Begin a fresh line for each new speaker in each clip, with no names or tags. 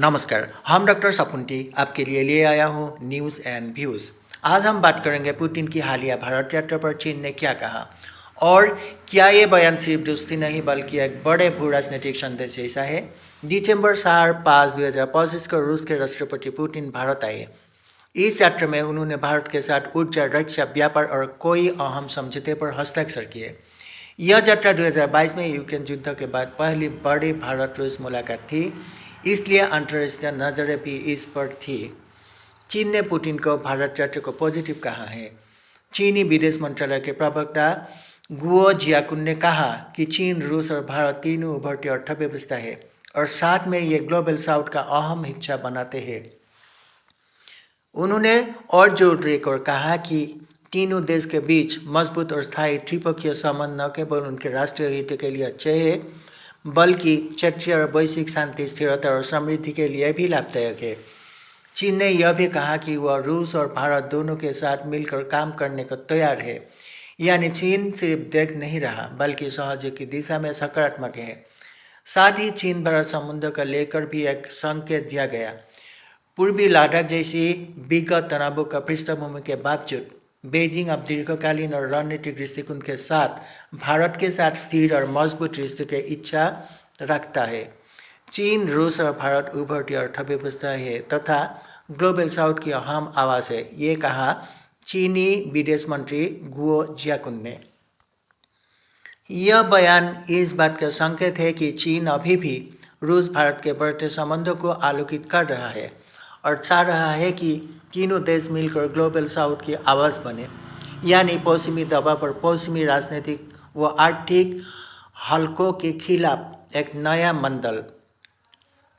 नमस्कार, हम डॉक्टर सपुंटी आपके लिए ले आया हूँ न्यूज़ एंड व्यूज़। आज हम बात करेंगे पुतिन की हालिया भारत यात्रा पर चीन ने क्या कहा और क्या ये बयान सिर्फ दोस्ती नहीं बल्कि एक बड़े भू राजनीतिक संदेश जैसा है। दिसंबर 5, 2025 को रूस के राष्ट्रपति पुतिन भारत आए। इस यात्रा में उन्होंने भारत के साथ ऊर्जा, रक्षा, व्यापार और कई अहम समझौते पर हस्ताक्षर किए। यह यात्रा 2022 में यूक्रेन युद्ध के बाद पहली बड़ी भारत रूस मुलाकात थी, इसलिए अंतर्राष्ट्रीय नज़रें भी इस पर थी। चीन ने पुतिन को भारत यात्रा को पॉजिटिव कहा है। चीनी विदेश मंत्रालय के प्रवक्ता गुओ जियाकुन ने कहा कि चीन, रूस और भारत तीनों उभरती अर्थव्यवस्था है और साथ में ये ग्लोबल साउथ का अहम हिस्सा बनाते हैं। उन्होंने और जोर देकर कहा कि तीनों देश के बीच मजबूत और स्थायी त्रिपक्षीय संबंध न केवल उनके राष्ट्रीय हित के लिए अच्छे हैं बल्कि क्षेत्रीय और वैश्विक शांति, स्थिरता और समृद्धि के लिए भी लाभदायक है। चीन ने यह भी कहा कि वह रूस और भारत दोनों के साथ मिलकर काम करने को तैयार है, यानी चीन सिर्फ देख नहीं रहा बल्कि सहयोग की दिशा में सकारात्मक है। साथ ही चीन भारत संबंधों को लेकर भी एक संकेत दिया गया। पूर्वी लद्दाख जैसी विगत तनावों का पृष्ठभूमि के बावजूद बीजिंग अब दीर्घकालीन और रणनीतिक दृष्टिकोण के साथ भारत के साथ स्थिर और मजबूत रिश्ते की इच्छा रखता है। चीन, रूस और भारत उभरती अर्थव्यवस्था है तथा ग्लोबल साउथ की अहम आवाज़ है, ये कहा चीनी विदेश मंत्री गुओ जियाकुन ने। यह बयान इस बात का संकेत है कि चीन अभी भी रूस भारत के बढ़ते संबंधों को आलोकित कर रहा है और चाह रहा है कि तीनों देश मिलकर ग्लोबल साउथ की आवाज़ बने, यानी पश्चिमी दबाव पर पश्चिमी राजनीतिक व आर्थिक हलकों के खिलाफ एक नया मंडल।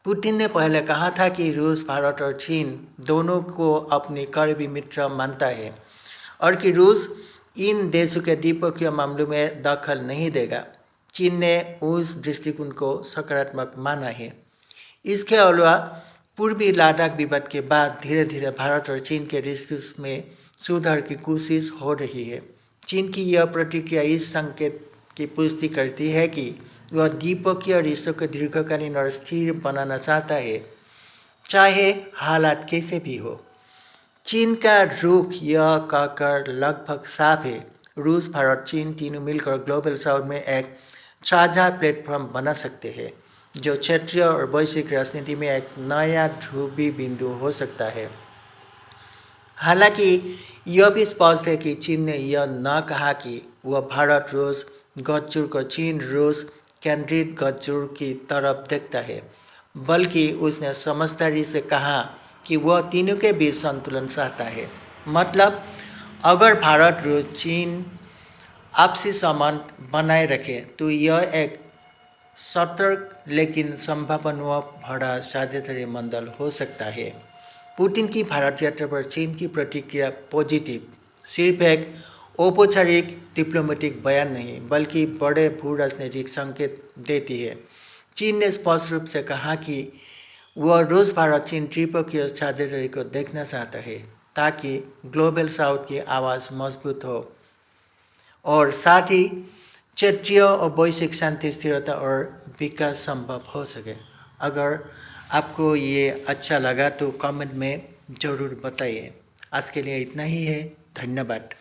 पुतिन ने पहले कहा था कि रूस, भारत और चीन दोनों को अपने करीबी मित्र मानता है और कि रूस इन देशों के द्विपक्षीय मामलों में दखल नहीं देगा। चीन ने उस दृष्टिकोण को सकारात्मक माना है। इसके अलावा पूर्वी लद्दाख विवाद के बाद धीरे धीरे भारत और चीन के रिश्तों में सुधार की कोशिश हो रही है। चीन की यह प्रतिक्रिया इस संकेत की पुष्टि करती है कि वह द्विपक्षीय रिश्तों को दीर्घकालीन और स्थिर बनाना चाहता है, चाहे हालात कैसे भी हो। चीन का रुख यह कहकर लगभग साफ है, रूस, भारत, चीन तीनों मिलकर ग्लोबल साउथ में एक साझा प्लेटफॉर्म बना सकते हैं जो क्षेत्रीय और वैश्विक राजनीति में एक नया ध्रुवी बिंदु हो सकता है। हालांकि यह भी स्पष्ट है कि चीन ने यह न कहा कि वह भारत रूस गठजोड़ को चीन रूस केंद्रित गठजोड़ की तरफ देखता है, बल्कि उसने समझदारी से कहा कि वह तीनों के बीच संतुलन चाहता है। मतलब अगर भारत, रूस, चीन आपसी संबंध बनाए रखे तो यह एक सतर्क लेकिन संभावना भरा साझेदारी मंडल हो सकता है। पुतिन की भारत यात्रा पर चीन की प्रतिक्रिया पॉजिटिव सिर्फ एक औपचारिक डिप्लोमेटिक बयान नहीं बल्कि बड़े भू राजनीतिक संकेत देती है। चीन ने स्पष्ट रूप से कहा कि वह रूस, भारत, चीन त्रिपक्षीय साझेदारी को देखना चाहता है ताकि ग्लोबल साउथ की आवाज़ मजबूत हो और साथ ही क्षेत्रीय और वैश्विक शांति, स्थिरता और विकास संभव हो सके। अगर आपको ये अच्छा लगा तो कमेंट में ज़रूर बताइए। आज के लिए इतना ही है। धन्यवाद।